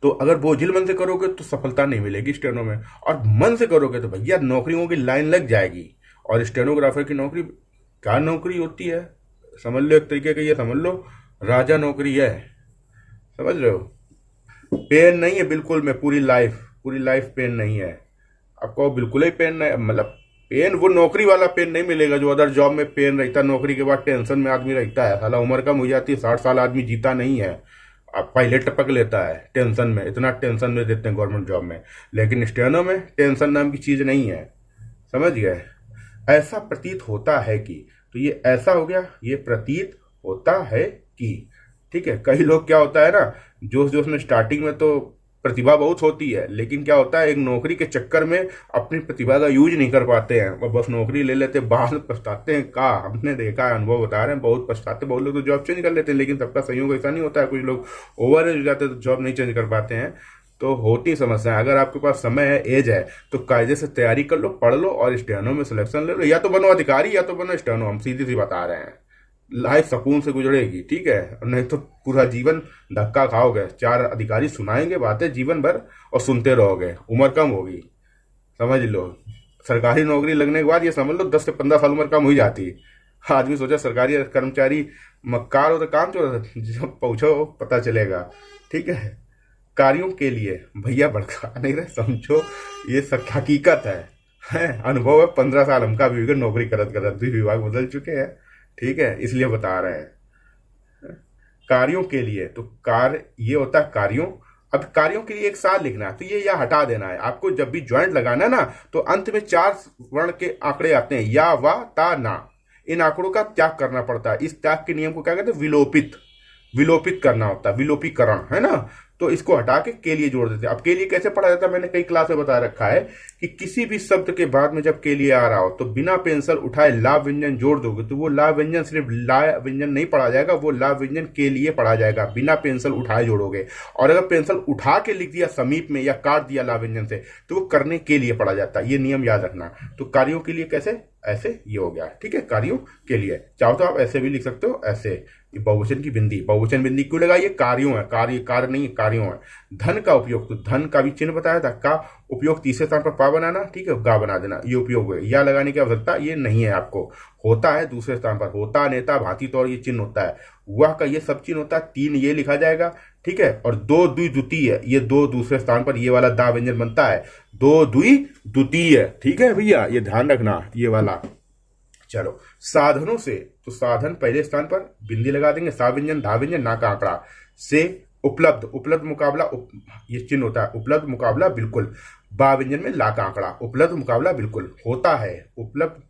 Speaker 1: तो अगर बोझिल मन से करोगे तो सफलता नहीं मिलेगी स्टेनो में, और मन से करोगे तो भैया नौकरियों की लाइन लग जाएगी। और स्टेनोग्राफर की नौकरी क्या नौकरी होती है, समझ लो, एक तरीके का ये समझ लो राजा नौकरी है, समझ रहे हो। पेन नहीं है बिल्कुल में, पूरी लाइफ पेन नहीं है आपको, बिल्कुल ही पेन नहीं, मतलब पेन वो नौकरी वाला पेन नहीं मिलेगा जो अदर जॉब में पेन रहता है। नौकरी के बाद टेंशन में आदमी रहता है, साला उम्र कम हो जाती है, 60 साल आदमी जीता नहीं है, अब पहले टपक लेता है टेंशन में, इतना टेंशन में देते हैं गवर्नमेंट जॉब में। लेकिन स्टेनो में टेंशन नाम की चीज नहीं है, समझ गए। ऐसा प्रतीत होता है कि, तो ये ऐसा हो गया, ये प्रतीत होता है कि। ठीक है, कई लोग क्या होता है ना, जोश जोश में स्टार्टिंग में तो प्रतिभा बहुत होती है, लेकिन क्या होता है एक नौकरी के चक्कर में अपनी प्रतिभा का यूज नहीं कर पाते हैं, और बस नौकरी ले लेते हैं, बाद में पछताते हैं। का हमने देखा है, अनुभव बता रहे हैं, बहुत पछताते। बहुत लोग तो जॉब चेंज कर लेते हैं, लेकिन सबका संयोग ऐसा नहीं होता है, कुछ लोग ओवर एज हो जाते हैं तो जॉब नहीं चेंज कर पाते हैं। तो होती समस्या। अगर आपके पास समय है, एज है, तो कायदे से तैयारी कर लो, पढ़ लो और स्टेनो में सिलेक्शन ले लो, या तो बनो अधिकारी या तो बनो स्टेनो। हम सीधी सी बता रहे हैं, लाइफ सुकून से गुजरेगी। ठीक है, नहीं तो पूरा जीवन धक्का खाओगे, 4 अधिकारी सुनाएंगे बातें जीवन भर और सुनते रहोगे, उम्र कम होगी, समझ लो। सरकारी नौकरी लगने के बाद ये समझ लो 10 से 15 साल उम्र कम हो ही जाती है। आदमी सोचा सरकारी कर्मचारी मक्कार हो तो काम चोर, जब पहुंचो पता चलेगा। ठीक है, कार्यों के लिए भैया भड़का नहीं रहे, समझो ये हकीकत है अनुभव है। 15 साल हमका भी नौकरी करत करत भी विभाग बदल चुके हैं। ठीक है, इसलिए बता रहे हैं कार्यों के लिए। तो कार्य ये होता है कार्यों। अब कार्यों के लिए एक साल लिखना है, तो ये या हटा देना है आपको। जब भी ज्वाइंट लगाना है ना, तो अंत में 4 वर्ण के आंकड़े आते हैं, या, वा, ता, ना। इन आंकड़ों का त्याग करना पड़ता है। इस त्याग के नियम को क्या कहते हैं, विलोपित करना होता है, विलोपीकरण, है ना। तो इसको हटा के लिए जोड़ देते हैं। अब के लिए कैसे पढ़ा जाता है, मैंने कई क्लास में बता रखा है कि किसी भी शब्द के बाद में जब के लिए आ रहा हो तो बिना पेंसिल उठाए ला व्यंजन जोड़ दोगे, तो वो ला व्यंजन सिर्फ ला व्यंजन नहीं पढ़ा जाएगा, वो ला व्यंजन के लिए पढ़ा जाएगा, बिना पेंसिल उठाए जोड़ोगे। और अगर पेंसिल उठा के लिख दिया समीप में या काट दिया ला व्यंजन से, तो वो करने के लिए पढ़ा जाता है। ये नियम याद रखना। तो कार्यों के लिए कैसे, ऐसे ये हो गया। ठीक है, कार्यों के लिए चाहो तो आप ऐसे भी लिख सकते हो, ऐसे। बहुवचन की बिंदी, बहुवचन बिंदी क्यों लगाई, ये कार्यों है, कार्य नहीं, कार्यों है। धन का उपयोग, तो धन का भी चिन्ह बताया था, का उपयोग तीसरे स्थान पर पा बनाना, ठीक है, गा बना देना, ये उपयोग है। या लगाने की आवश्यकता ये नहीं है आपको, होता है दूसरे स्थान पर, होता, नेता, भांति, तौर, ये चिन्ह होता है। वह का ये सब चिन्ह होता है, 3 ये लिखा जाएगा। ठीक है, और 2 द्वितीय, ये 2 दूसरे स्थान पर, ये वाला दा व्यंजन बनता है, 2 द्वितीय। ठीक है भैया, ये ध्यान रखना, ये वाला। चलो, साधनों से, तो साधन पहले स्थान पर बिंदी लगा देंगे, सा व्यंजन, धा व्यंजन, ना का आंकड़ा। से उपलब्ध मुकाबला, ये चिन्ह होता है, उपलब्ध मुकाबला बिल्कुल। बा व्यंजन में ला का आंकड़ा, उपलब्ध मुकाबला बिल्कुल होता है, उपलब्ध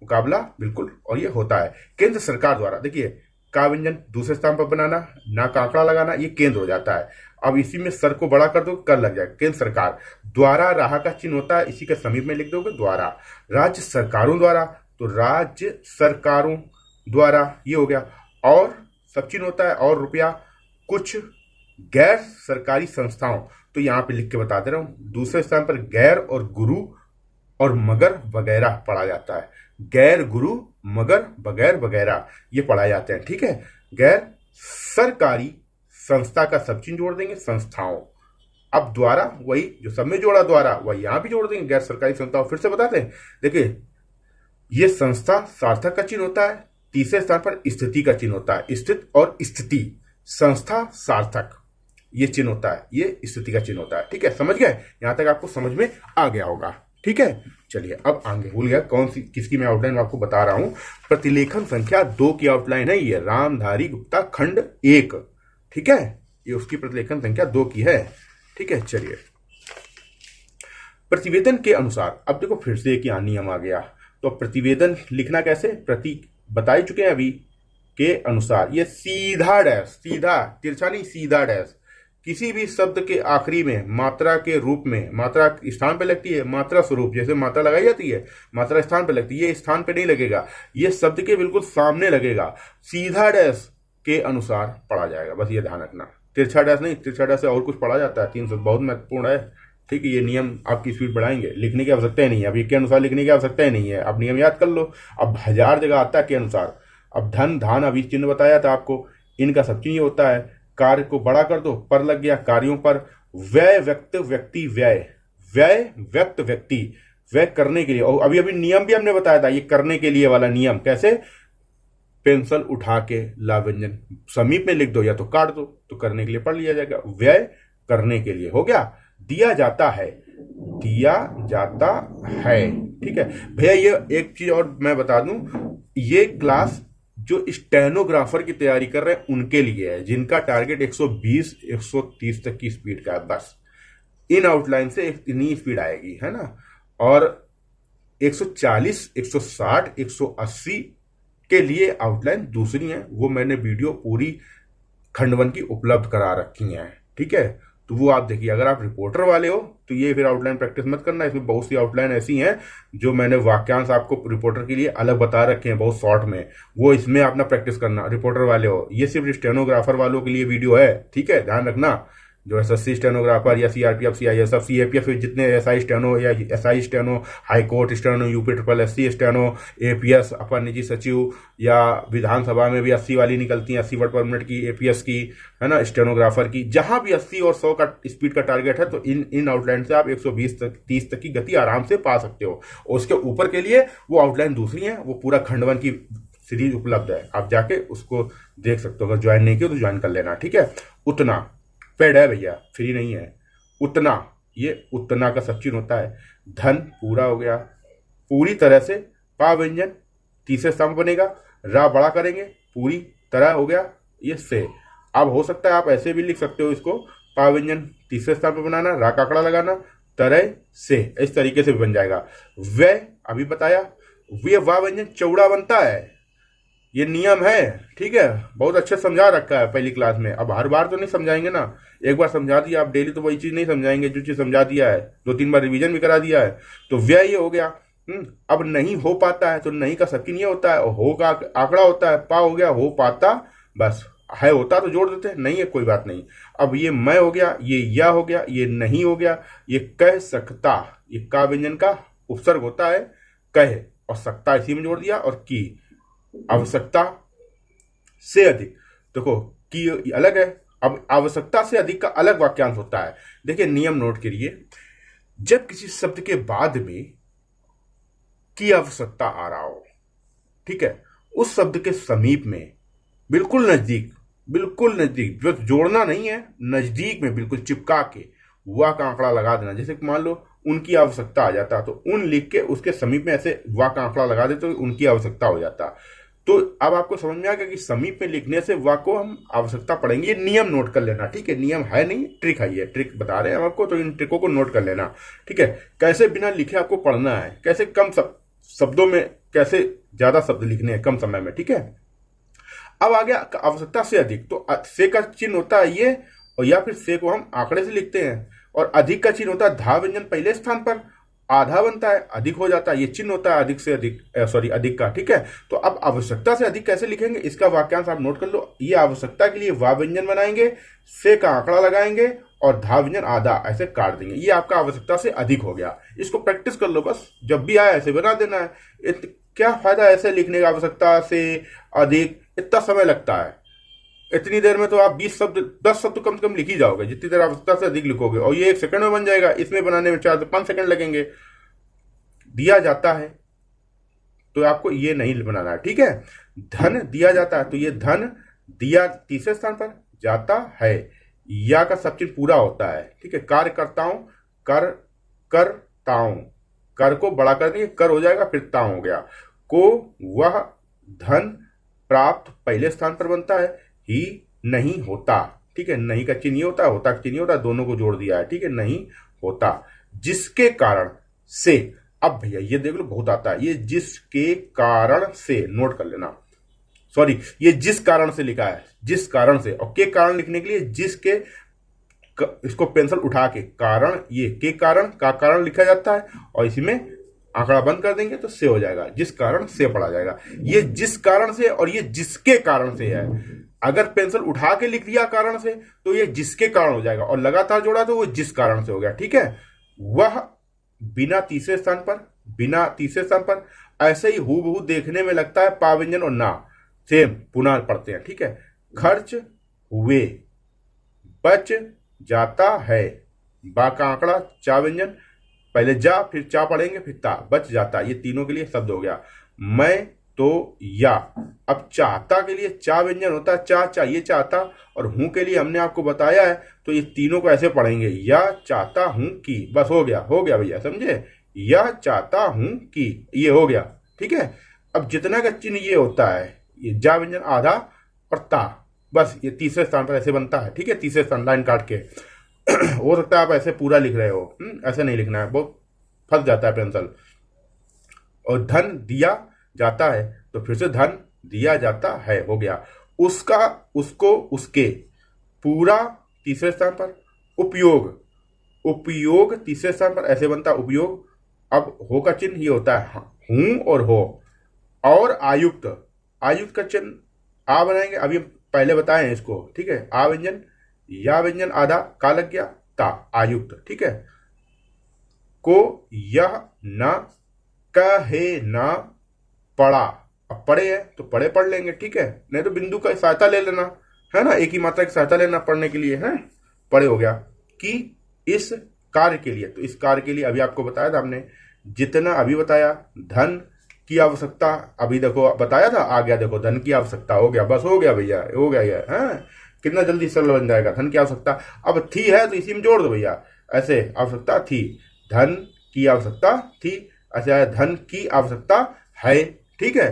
Speaker 1: मुकाबला बिल्कुल, और ये होता है। केंद्र सरकार द्वारा, देखिए का व्यंजन दूसरे स्थान पर बनाना, ना का आंकड़ा लगाना, ये केंद्र हो जाता है। अब इसी में सर को बड़ा कर दो, कर लग जाएगा, केंद्र सरकार द्वारा, राह का चिन्ह होता है, इसी के समीप में लिख दोगे द्वारा। राज्य सरकारों द्वारा, तो राज्य सरकारों द्वारा, ये हो गया। और सब चिन्ह होता है, और रुपया। कुछ गैर सरकारी संस्थाओं, तो यहां पे लिख के बता दे रहा हूं, दूसरे स्थान पर गैर और गुरु और मगर वगैरह पढ़ा जाता है। गैर, गुरु, मगर, बगैर, वगैरह, ये पढ़ाए जाते हैं। ठीक है, गैर सरकारी संस्था का सब चिन्ह जोड़ देंगे, संस्थाओं। अब द्वारा, वही जो सब में जोड़ा द्वारा, वही यहां भी जोड़ देंगे, गैर सरकारी संस्थाओं। फिर से बताते हैं, देखिए ये संस्था सार्थक का चिन्ह होता है, तीसरे स्थान पर स्थिति का चिन्ह होता है, स्थित और स्थिति। संस्था सार्थक ये चिन्ह होता है, ये स्थिति का चिन्ह होता है। ठीक है, समझ गए, यहां तक आपको समझ में आ गया होगा। ठीक है, चलिए अब आगे, भूल गया कौन सी किसकी मैं आउटलाइन आपको बता रहा हूं। प्रतिलेखन संख्या 2 की आउटलाइन है ये, रामधारी गुप्ता खंड 1। ठीक है, ये उसकी प्रतिलेखन संख्या 2 की है। ठीक है, चलिए प्रतिवेदन के अनुसार, अब देखो फिर से एक यहाँ नियम आ गया। तो प्रतिवेदन लिखना कैसे, प्रति बता ही चुके हैं अभी, के अनुसार। ये सीधा डैश, सीधा, तिरछा नहीं, सीधा डैश, किसी भी शब्द के आखिरी में मात्रा के रूप में, मात्रा स्थान पे लगती है, मात्रा स्वरूप जैसे मात्रा लगाई जाती है, मात्रा स्थान पे लगती है, ये स्थान पे नहीं लगेगा, ये शब्द के बिल्कुल सामने लगेगा, सीधा डैश के अनुसार पढ़ा जाएगा। बस ये ध्यान रखना, तिरछा डैश नहीं, तिरछा डैश से और कुछ पढ़ा जाता है, 300 बहुत महत्वपूर्ण है। ठीक है, ये नियम आपकी स्पीड बढ़ाएंगे, लिखने की आवश्यकता ही नहीं है, अब ये के अनुसार लिखने की आवश्यकता ही नहीं है, अब नियम याद कर लो। अब 1000 जगह आता है के अनुसार। अब धन धान अभी चिन्ह बताया था आपको, इनका सब चीज होता है। कार्य को बड़ा कर दो, पर लग गया, कार्यों पर। व्यय व्यक्त व्यक्ति व्यय, व्यय व्यक्त व्यक्ति, व्यय करने के लिए। और अभी अभी नियम भी हमने बताया था, ये करने के लिए वाला नियम कैसे, पेंसिल उठा के ला व्यंजन समीप में लिख दो या तो काट दो, तो करने के लिए पढ़ लिया जाएगा, व्यय करने के लिए हो गया। दिया जाता है, दिया जाता है। ठीक है भैया, ये एक चीज और मैं बता दूं, ये क्लास जो स्टेनोग्राफर की तैयारी कर रहे हैं उनके लिए है, जिनका टारगेट 120 130 तक की स्पीड का है। बस इन आउटलाइन से इतनी स्पीड आएगी, है ना। और 140 160 180 के लिए आउटलाइन दूसरी है, वो मैंने वीडियो पूरी खंडवन की उपलब्ध करा रखी है। ठीक है, तो वो आप देखिए। अगर आप रिपोर्टर वाले हो तो ये फिर आउटलाइन प्रैक्टिस मत करना, इसमें बहुत सी आउटलाइन ऐसी हैं जो मैंने वाक्यांश आपको रिपोर्टर के लिए अलग बता रखे हैं बहुत शॉर्ट में, वो इसमें अपना प्रैक्टिस करना रिपोर्टर वाले हो। ये सिर्फ स्टेनोग्राफर वालों के लिए वीडियो है, ठीक है, ध्यान रखना। जो एसएससी स्टेनोग्राफर या सीआरपीएफ सीआईएसएफ सीएपीएफ जितने एसआई स्टेनो या SI steno, high court steno, UP triple SC steno, APS upper निजी सचिव, या विधानसभा में भी 80 वाली निकलती है, 80 वर्ड पर मिनट की एपीएस की, है ना, स्टेनोग्राफर की, जहां भी 80 और 100 का स्पीड का टारगेट है, तो इन आउटलाइन से आप 120 तक 30 तक की गति आराम से पा सकते हो। और उसके ऊपर के लिए वो आउटलाइन दूसरी है, वो पूरा खंडवन की सीरीज उपलब्ध है, आप जाके उसको देख सकते हो। अगर ज्वाइन नहीं किया तो ज्वाइन कर लेना, ठीक है। उतना पेड है भैया, फ्री नहीं है। उतना, ये उतना का सब चीज होता है। धन पूरा हो गया, पूरी तरह से, पा व्यंजन तीसरे स्तंभ बनेगा, रा बड़ा करेंगे, पूरी तरह हो गया ये से। अब हो सकता है आप ऐसे भी लिख सकते हो इसको, पा व्यंजन तीसरे स्तंभ पे बनाना, रा का आंकड़ा लगाना, तरह से, इस तरीके से भी बन जाएगा। वह अभी बताया, वे वाह व्यंजन चौड़ा बनता है, ये नियम है, ठीक है, बहुत अच्छे समझा रखा है पहली क्लास में। अब हर बार तो नहीं समझाएंगे ना, एक बार समझा दिया, आप डेली तो वही चीज नहीं समझाएंगे जो चीज समझा दिया है, 2-3 बार रिवीजन भी करा दिया है। तो व्यय ये हो गया। अब नहीं हो पाता है तो नहीं का सबकी नहीं होता है, और हो का आंकड़ा होता है, पा हो गया, हो पाता, बस है होता तो जोड़ देते हैं, नहीं है कोई बात नहीं। अब ये मैं हो गया, ये या हो गया, ये नहीं हो गया, ये कह सकता, ये का व्यंजन का उपसर्ग होता है, कह और सकता इसी में जोड़ दिया, और की आवश्यकता से अधिक, देखो की अलग है, अब आवश्यकता से अधिक का अलग वाक्यांश होता है। देखिए नियम नोट करिए, जब किसी शब्द के बाद में की आवश्यकता आ रहा हो, ठीक है, उस शब्द के समीप में बिल्कुल नजदीक, बिल्कुल नजदीक, जो जोड़ना नहीं है, नजदीक में बिल्कुल चिपका के वाह का आंकड़ा लगा देना। जैसे मान लो उनकी आवश्यकता आ जाता, तो उन लिख के उसके समीप में ऐसे वाह का आंकड़ा लगा दे तो उनकी आवश्यकता हो जाता। तो अब आपको समझ में आ गया कि समीप में लिखने से वाह को हम आवश्यकता पड़ेंगे। ये नियम नोट कर लेना, ठीक है, नियम है नहीं, ट्रिक है, ये ट्रिक बता रहे हैं हम आपको, तो इन ट्रिकों को नोट कर लेना, ठीक है। कैसे बिना लिखे आपको पढ़ना है, कैसे कम शब्दों में, कैसे ज्यादा शब्द लिखने हैं कम समय में, ठीक है। अब आ गया आवश्यकता से अधिक, तो से का चिन्ह होता है ये, और या फिर से को हम आंकड़े से लिखते हैं, और अधिक का चिन्ह होता है धा व्यंजन पहले स्थान पर, आधा बनता है, अधिक हो जाता है, ये चिन्ह होता है अधिक से अधिक, सॉरी अधिक का, ठीक है। तो अब आवश्यकता से अधिक कैसे लिखेंगे, इसका वाक्यांश आप नोट कर लो। ये आवश्यकता के लिए वाह व्यंजन बनाएंगे, से का आंकड़ा लगाएंगे, और धा व्यंजन आधा ऐसे काट देंगे, ये आपका आवश्यकता से अधिक हो गया। इसको प्रैक्टिस कर लो, बस जब भी आए ऐसे बना देना है। क्या फायदा ऐसे लिखने का, आवश्यकता से अधिक, इतना समय लगता है, इतनी देर में तो आप 20 शब्द 10 शब्द कम से कम लिख ही जाओगे, जितनी देर आवश्यकता से अधिक लिखोगे, और ये 1 सेकंड में बन जाएगा। इसमें बनाने में 4 से 5 सेकंड लगेंगे। दिया जाता है तो आपको ये नहीं बनाना है, ठीक है। धन दिया जाता है, तो ये धन दिया तीसरे स्थान पर, जाता है, या का सब चीज पूरा होता है, ठीक है। कार्य करताओं, कर करताओं, कर को बड़ा कर देंगे, कर हो जाएगा, फिर ताऊ हो गया। को वह धन प्राप्त पहले स्थान पर बनता है, ही नहीं होता, ठीक है, नहीं का चिन्ह होता है, होता का चिन्ह होता है, दोनों को जोड़ दिया है, ठीक है, नहीं होता। जिसके कारण से, अब भैया ये देख लो बहुत आता है, ये जिसके कारण से नोट कर लेना, सॉरी ये जिस कारण से लिखा है, जिस कारण से, और के कारण लिखने के लिए जिसके इसको पेंसिल उठा के कारण ये के कारण का कारण लिखा जाता है और इसी में आंकड़ा बंद कर देंगे तो से हो जाएगा, जिस कारण से पढ़ा जाएगा। ये जिस कारण से और ये जिसके कारण से है। अगर पेंसिल उठा के लिख दिया कारण से तो ये जिसके कारण हो जाएगा और लगातार जोड़ा तो वो जिस कारण से हो गया, ठीक है। वह बिना तीसरे स्थान पर ऐसे ही हूबहू देखने में लगता है पा व्यंजन और ना, सेम पुनः पढ़ते हैं, ठीक है। खर्च हुए, बच जाता है, बा का आंकड़ा चा व्यंजन, पहले जा फिर चा पढ़ेंगे फिर ता, बच जाता, ये तीनों के लिए शब्द हो गया। मैं तो या, अब चाहता के लिए चा व्यंजन होता है, चा चाहिए चाहता, और हूं के लिए हमने आपको बताया है तो ये तीनों को ऐसे पढ़ेंगे, या चाहता हूं कि, बस हो गया भैया, समझे, या चाहता हूं कि, ये हो गया, ठीक है। अब जितना का चिन्ह ये होता है, ये जा व्यंजन आधा और ता, बस ये तीसरे स्थान पर ऐसे बनता है, ठीक है। तीसरे स्थान लाइन काट के हो सकता है आप ऐसे पूरा लिख रहे हो, ऐसे नहीं लिखना है, वो फंस जाता है पेंसिल। और धन दिया जाता है तो फिर से धन दिया जाता है, हो गया। उसका, उसको, उसके, पूरा तीसरे स्थान पर, उपयोग तीसरे स्थान पर ऐसे बनता है उपयोग। अब हो का चिन्ह ये होता है हूं और हो, और आयुक्त का चिन्ह आ बनाएंगे, अभी पहले बताए हैं इसको, ठीक है। आ व्यंजन, या व्यंजन आधा, का लग गया, ता, आयुक्त, ठीक है। को यह न कहे न पढ़ा, अब पढ़े है तो पढ़े पढ़ लेंगे, ठीक है, नहीं तो बिंदु का सहायता ले लेना, है ना, एक ही मात्रा की सहायता लेना पढ़ने के लिए, है, पढ़े हो गया। कि इस कार्य के लिए, तो इस कार्य के लिए अभी आपको बताया था हमने, जितना अभी बताया, धन की आवश्यकता, अभी देखो बताया था, आ गया देखो, धन की आवश्यकता, हो गया, बस हो गया भैया, हो गया ये, है, कितना जल्दी सरल बन जाएगा। धन की आवश्यकता, अब थी है तो इसी में जोड़ दो भैया, ऐसे आवश्यकता थी, धन की आवश्यकता थी, अच्छा धन की आवश्यकता है, ठीक है।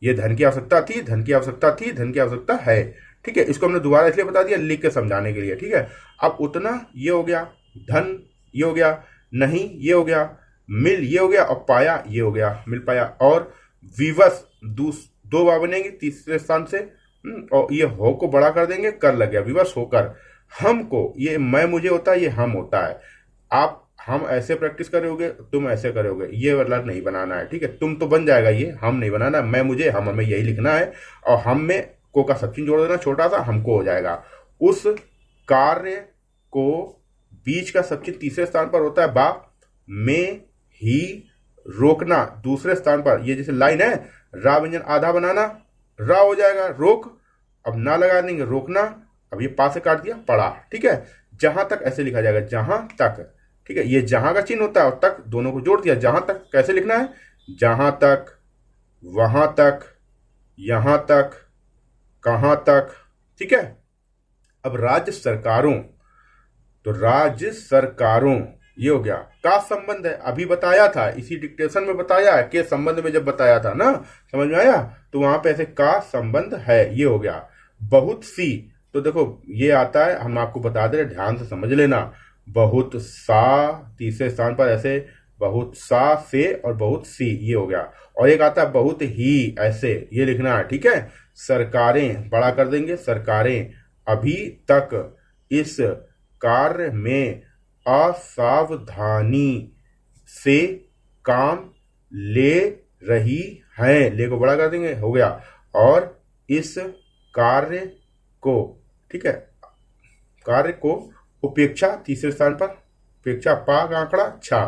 Speaker 1: ये धन की आवश्यकता थी, धन की आवश्यकता थी, धन की आवश्यकता है, ठीक है। इसको हमने दोबारा इसलिए बता दिया लिख के समझाने के लिए, ठीक है। अब उतना ये हो गया, धन ये हो गया, नहीं ये हो गया, मिल ये हो गया, और पाया ये हो गया, मिल पाया। और विवश दो बा बनेंगे तीसरे स्थान से, और ये हो को बड़ा कर देंगे, कर लग गया, विवश होकर। हमको, ये मैं मुझे होता है, ये हम होता है। आप हम ऐसे प्रैक्टिस करोगे, तुम ऐसे करोगे, ये वाला नहीं बनाना है, ठीक है। तुम तो बन जाएगा, ये हम नहीं बनाना, मैं मुझे, हम हमें यही लिखना है, और हम में को का सब चीज जोड़ देना, छोटा सा हमको हो जाएगा। उस कार्य को, बीच का सब चीज तीसरे स्थान पर होता है बा, में ही रोकना दूसरे स्थान पर, ये जैसे लाइन है, रा व्यंजन आधा बनाना, रा हो जाएगा रोक, अब ना लगा देंगे रोकना, अब ये पा से काट दिया पढ़ा, ठीक है। जहां तक ऐसे लिखा जाएगा, जहां तक, ठीक है, ये जहां का चिन्ह होता है और तक दोनों को जोड़ दिया, जहां तक कैसे लिखना है, जहां तक, वहां तक, यहां तक, कहां तक, ठीक है। अब राज्य सरकारों, तो राज्य सरकारों ये हो गया। का संबंध है, अभी बताया था, इसी डिक्टेशन में बताया है, के संबंध में जब बताया था ना, समझ में आया, तो वहां पे ऐसे का संबंध है, ये हो गया। बहुत सी, तो देखो ये आता है, हम आपको बता दे रहे, ध्यान से समझ लेना। बहुत सा तीसरे स्थान पर ऐसे, बहुत सा से, और बहुत सी, ये हो गया। और एक आता है बहुत ही, ऐसे ये लिखना है, ठीक है। सरकारें बड़ा कर देंगे, सरकारें अभी तक इस कार्य में असावधानी से काम ले रही हैं, ले को बड़ा कर देंगे, हो गया। और इस कार्य को, ठीक है, कार्य को उपेक्षा तीसरे स्थान पर, उपेक्षा पा का आंकड़ा छा,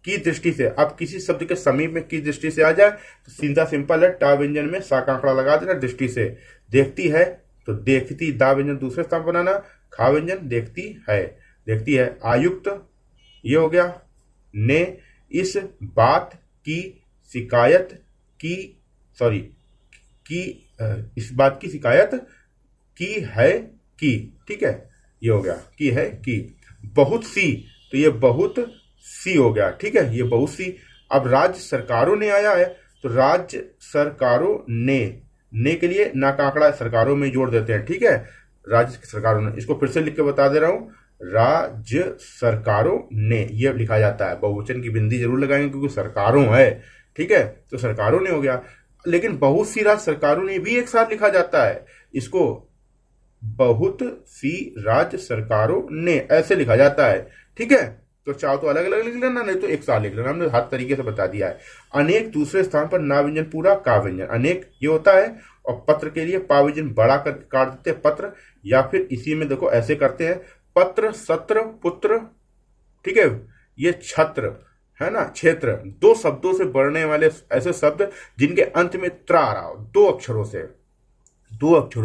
Speaker 1: की दृष्टि से, अब किसी शब्द के समीप में की दृष्टि से आ जाए तो सीधा सिंपल है, टा व्यंजन में सा का आंकड़ा लगा देना, दृष्टि से। देखती है तो देखती, दा व्यंजन दूसरे स्थान पर बनाना, खा व्यंजन देखती है, देखती है। आयुक्त ये हो गया। ने इस बात की शिकायत की, सॉरी की, इस बात की शिकायत की है की, ठीक है, ये हो गया, की है की। बहुत सी, तो ये बहुत सी हो गया, ठीक है, ये बहुत सी। अब राज्य सरकारों ने आया है तो राज्य सरकारों ने के लिए ना का आंकड़ा सरकारों में जोड़ देते हैं, ठीक है, राज्य सरकारों ने। इसको फिर से लिख के बता दे रहा हूं, राज्य सरकारों ने ये लिखा जाता है, बहुवचन की बिंदी जरूर लगाएंगे क्योंकि सरकारों है, ठीक है, तो सरकारों ने हो गया। लेकिन बहुत सी राज्य सरकारों ने भी एक साथ लिखा जाता है, इसको बहुत सी राज्य सरकारों ने, ऐसे लिखा जाता है। ठीक है, तो चाहो तो अलग अलग लिख लेना, नहीं तो एक साथ लिख लेना, हमने हर तरीके से बता दिया है। अनेक दूसरे स्थान पर ना व्यंजन पूरा का व्यंजन, अनेक ये होता है। और पत्र के लिए पा व्यंजन बड़ा कर काट देते हैं पत्र, या फिर इसी में देखो ऐसे करते हैं पत्र, सत्र, पुत्र। ठीक है, ये छत्र है ना, क्षेत्र, दो शब्दों से बढ़ने वाले ऐसे शब्द जिनके अंत में त्रा आ रहा हो, दो अक्षरों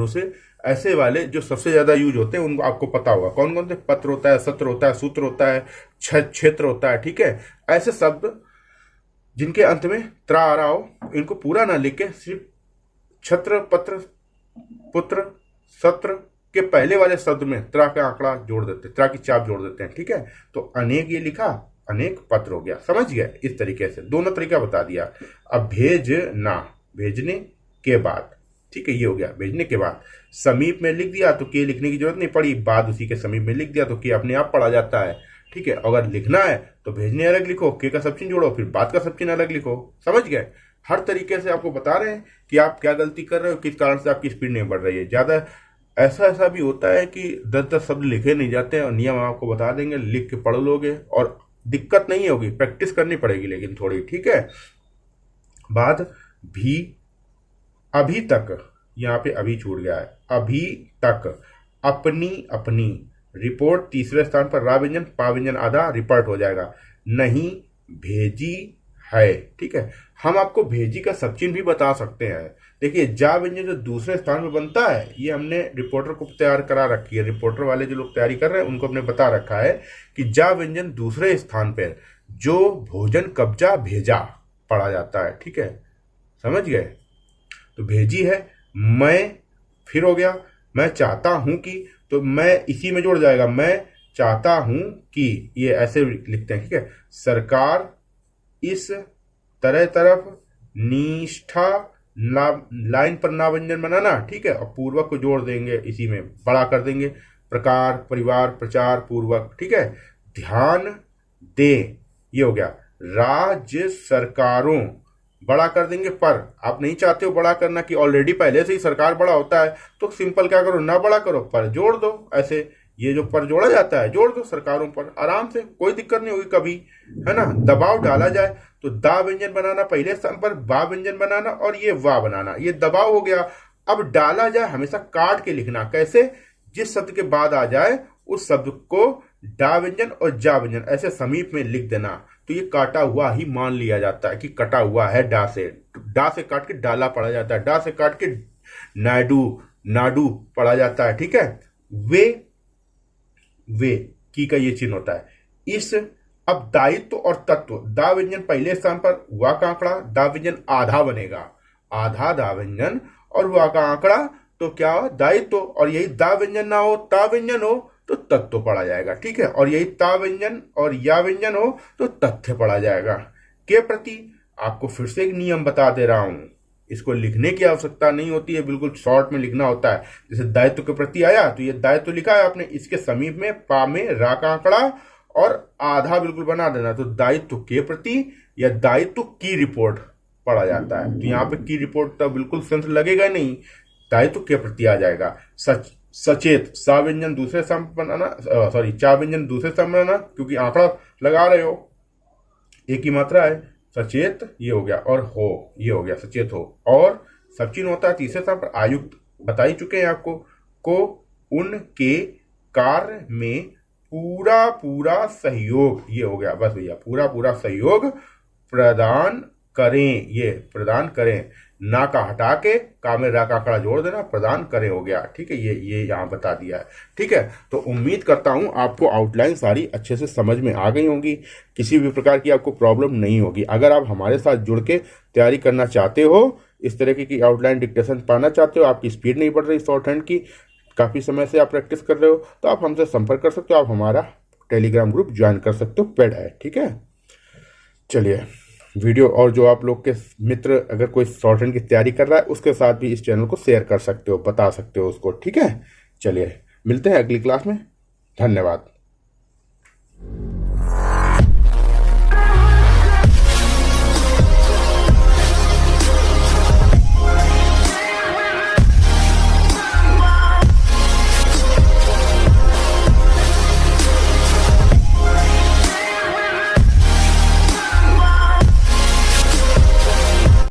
Speaker 1: से ऐसे वाले जो सबसे ज्यादा यूज होते हैं, उनको आपको पता होगा कौन कौन से। पत्र होता है, सत्र होता है, सूत्र होता है, क्षेत्र होता है। ठीक है, ऐसे शब्द जिनके अंत में त्रा आ रहा हो, इनको पूरा ना लिख के सिर्फ छत्र, पत्र, पुत्र, सत्र के पहले वाले शब्द में त्रा का आंकड़ा जोड़ देते, त्रा की चाप जोड़ देते हैं। ठीक है, तो अनेक ये लिखा, अनेक पत्र हो गया, समझ गए। इस तरीके से दोनों तरीका बता दिया। अब भेजना, भेजने के बाद। ठीक है, ये हो गया भेजने के बाद। समीप में लिख दिया तो के लिखने की जरूरत नहीं पड़ी, बाद उसी के समीप में लिख दिया तो के अपने आप पढ़ा जाता है। ठीक है, अगर लिखना है तो भेजने अलग लिखो, के का सब चिन्ह जोड़ो, फिर बाद का सब चिन्ह अलग लिखो, समझ गए। हर तरीके से आपको बता रहे हैं कि आप क्या गलती कर रहे हो, किस कारण से आपकी स्पीड नहीं बढ़ रही है ज्यादा। ऐसा भी होता है कि 10-10 शब्द लिखे नहीं जाते हैं, और नियम आपको बता देंगे, लिख के पढ़ लोगे और दिक्कत नहीं होगी, प्रैक्टिस करनी पड़ेगी लेकिन थोड़ी। ठीक है, बाद भी, अभी तक, यहाँ पे अभी छूट गया है, अभी तक, अपनी अपनी, रिपोर्ट तीसरे स्थान पर रा व्यंजन, पा व्यंजन आधा, रिपोर्ट हो जाएगा। नहीं भेजी है। ठीक है, हम आपको भेजी का सब चिन्ह भी बता सकते हैं। देखिए, जा व्यंजन जो दूसरे स्थान में बनता है, ये हमने रिपोर्टर को तैयार करा रखी है, रिपोर्टर वाले जो लोग तैयारी कर रहे हैं उनको हमने बता रखा है कि जा व्यंजन दूसरे स्थान पर जो भोजन कब्जा भेजा पढ़ा जाता है। ठीक है, समझ गए। तो भेजी है, मैं, फिर हो गया मैं चाहता हूं कि, तो मैं इसी में जुड़ जाएगा, मैं चाहता हूं कि, ये ऐसे लिखते हैं। ठीक है, सरकार इस तरफ निष्ठा, लाइन पर ना व्यंजन बनाना। ठीक है, और पूर्वक को जोड़ देंगे, इसी में बड़ा कर देंगे, प्रकार, परिवार, प्रचार, पूर्वक। ठीक है, ध्यान दे, ये हो गया। राज्य सरकारों, बड़ा कर देंगे पर, आप नहीं चाहते हो बड़ा करना कि ऑलरेडी पहले से ही सरकार बड़ा होता है, तो सिंपल क्या करो, ना बड़ा करो, पर जोड़ दो। ऐसे ये जो पर जोड़ा जाता है जोड़ दो सरकारों पर, आराम से, कोई दिक्कत नहीं होगी कभी, है ना। दबाव डाला जाए तो दा व्यंजन बनाना पहले स्थान पर, बा व्यंजन बनाना, और ये वा बनाना, ये दबाव हो गया। अब डाला जाए हमेशा काट के लिखना, कैसे, जिस शब्द के बाद आ जाए उस शब्द को डा व्यंजन और जा व्यंजन ऐसे समीप में लिख देना, तो ये काटा हुआ ही मान लिया जाता है कि कटा हुआ है डा से। डा से काट के डाला पढ़ा जाता है, डा से काट के नाडू पढ़ा जाता है। ठीक है, वे की का ये चिन्ह होता है। इस, अब दायित्व और तत्व, दा व्यंजन पहले स्थान पर, वा का आंकड़ा, दा व्यंजन आधा बनेगा, आधा दा व्यंजन, और वा का आंकड़ा तो क्या हो, दायित्व। और यही दा व्यंजन ना हो, ता व्यंजन हो तो तत्व पढ़ा जाएगा। ठीक है, और यही ता व्यंजन और या व्यंजन हो तो तथ्य पढ़ा जाएगा। के प्रति आपको फिर से एक नियम बता दे रहा हूं, इसको लिखने की आवश्यकता नहीं होती है, बिल्कुल शॉर्ट में लिखना होता है। जैसे दायित्व के प्रति आया तो ये दायित्व लिखा है आपने, इसके समीप में पा में रा का आंकड़ा और आधा बिल्कुल बना देना, तो दायित्व के प्रति या दायित्व की रिपोर्ट पढ़ा जाता है। तो यहाँ पे की रिपोर्ट तो बिल्कुल सेंस लगेगा नहीं, दायित्व के प्रति आ जाएगा। सचेत, सा व्यंजन दूसरे स्थान पर बनाना, सॉरी चा व्यंजन दूसरे स्थान पर बनाना, क्योंकि आंकड़ा लगा रहे हो, एक ही मात्रा है, सचेत ये हो गया, और हो ये हो गया, सचेत हो। और सब चिन्ह होता है तीसरे स्थान पर, आयुक्त बता ही चुके हैं आपको, को उनके कार्य में पूरा सहयोग, ये हो गया, बस भैया, पूरा सहयोग प्रदान करें, ये प्रदान करें, ना का हटा के का में रा का आंकड़ा जोड़ देना, प्रदान करें हो गया। ठीक है, ये यहाँ बता दिया है। ठीक है, तो उम्मीद करता हूँ आपको आउटलाइन सारी अच्छे से समझ में आ गई होंगी, किसी भी प्रकार की आपको प्रॉब्लम नहीं होगी। अगर आप हमारे साथ जुड़ के तैयारी करना चाहते हो, इस तरीके की आउटलाइन डिक्टेशन पाना चाहते हो, आपकी स्पीड नहीं बढ़ रही शॉर्ट हैंड की, काफ़ी समय से आप प्रैक्टिस कर रहे हो, तो आप हमसे संपर्क कर सकते हो, आप हमारा टेलीग्राम ग्रुप ज्वाइन कर सकते हो, पेड है। ठीक है, चलिए वीडियो, और जो आप लोग के मित्र अगर कोई शॉर्ट हैंड की तैयारी कर रहा है उसके साथ भी इस चैनल को शेयर कर सकते हो, बता सकते हो उसको। ठीक है, चलिए मिलते हैं अगली क्लास में, धन्यवाद।